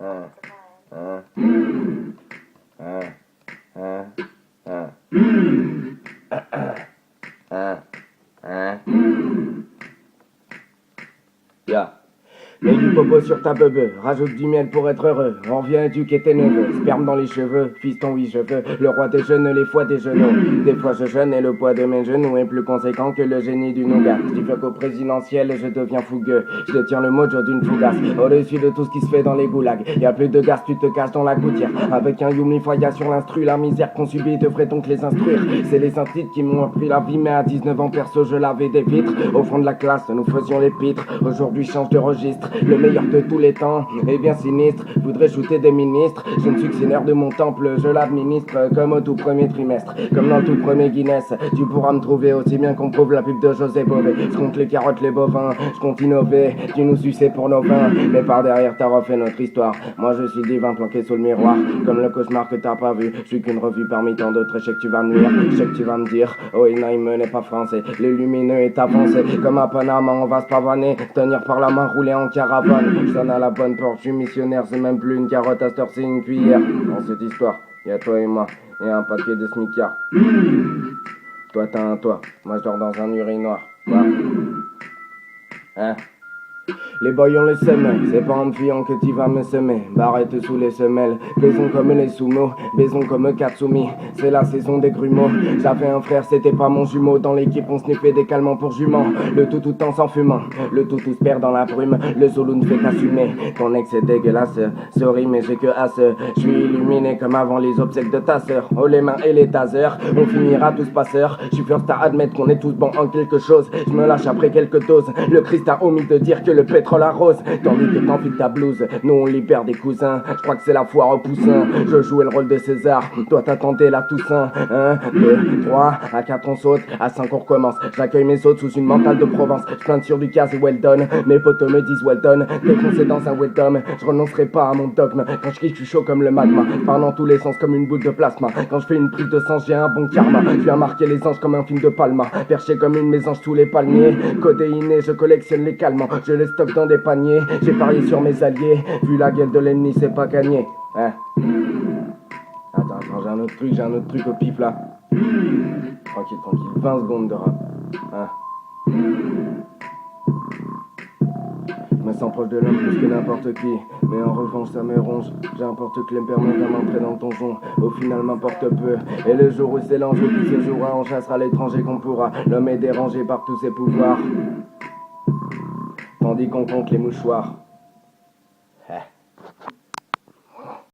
Hein, hein, hein, hein, hein, hein, hein. Ya. Mets du popo sur ta bebe, rajoute du miel pour être heureux. On revient éduquer tes neveux, sperme dans les cheveux, fiston oui je veux. Le roi des jeunes, les fois des genoux. Des fois je jeûne et le poids de mes genoux est plus conséquent que le génie du nougat. Je dis qu'au présidentiel je deviens fougueux. Je détiens le mojo d'une fougasse, au-dessus de tout ce qui se fait dans les goulags. Y'a plus de gaz, tu te caches dans la gouttière. Avec un Yumi Foya sur l'instru, la misère qu'on subit devrait donc les instruire. C'est les intites qui m'ont appris la vie, mais à 19 ans perso je lavais des vitres. Au fond de la classe nous faisions les pitres, aujourd'hui change de registre. Le meilleur de tous les temps, et bien sinistre, voudrais shooter des ministres. Je ne suis que seigneur de mon temple, je l'administre comme au tout premier trimestre, comme dans le tout premier Guinness. Tu pourras me trouver aussi bien qu'on prouve la pub de José Bové. Je compte les carottes, les bovins, je compte innover. Tu nous suçais pour nos vins, mais par derrière t'as refait notre histoire. Moi je suis divin planqué sous le miroir, comme le cauchemar que t'as pas vu. Je suis qu'une revue parmi tant d'autres, et je sais que tu vas me lire, je sais que tu vas me dire. Oh Inaïm n'est pas français, le lumineux est avancé. Comme à Panama on va se pavaner, tenir par la main, rouler en caravane. Je sonne à la bonne porte, je suis missionnaire, c'est même plus une carotte à cette heure, c'est une cuillère. Dans cette histoire, y'a toi et moi, et un paquet de smicards. Toi t'as un toit, moi je dors dans un urinoir. Quoi? Hein? Les boys on les sème, c'est pas en me fiant que tu vas me semer. Barrette sous les semelles, baisons comme les sumo, baisons comme Katsumi. C'est la saison des grumeaux. J'avais un frère, c'était pas mon jumeau. Dans l'équipe on sniffait des calmants pour juments. Le tout en s'en fumant, le tout se perd dans la brume. Le solo ne fait qu'assumer, ton ex est dégueulasse. Sorry mais j'ai que as, je suis illuminé comme avant les obsèques de ta sœur. Oh les mains et les tasers, on finira tous passeurs. Je suis first à admettre qu'on est tous bons en quelque chose. Je me lâche après quelques doses, le Christ a omis de dire que le pétrole arrose, tandis que t'enfiles ta blouse. Nous on libère des cousins, je crois que c'est la foire au poussin. Je jouais le rôle de César, toi t'attendais la Toussaint. 1, 2, 3, à 4 on saute, à 5 on recommence. J'accueille mes hôtes sous une mentale de Provence. Je plainte sur du cas et well done, mes potos me disent well done. Défoncé dans un welcome, je renoncerai pas à mon dogme. Quand je kiffe, je suis chaud comme le magma, parle dans tous les sens comme une boule de plasma. Quand je fais une prise de sang, j'ai un bon karma. Je viens marquer les anges comme un film de Palma, perché comme une mésange sous les palmiers. Codéiné, je collectionne les calmants, je les stocke dans des paniers. J'ai parié sur mes alliés, vu la gueule de l'ennemi c'est pas gagné. Hein? Attends, j'ai un autre truc au pif là. Tranquille, 20 secondes de rap. Hein? Je me sens proche de l'homme plus que n'importe qui, mais en revanche ça me ronge. J'importe que les permettent à m'entrer dans ton jonc. Au final m'importe peu, et le jour où c'est l'enjeu qui se jouera, on chassera l'étranger qu'on pourra. L'homme est dérangé par tous ses pouvoirs, tandis qu'on compte les mouchoirs.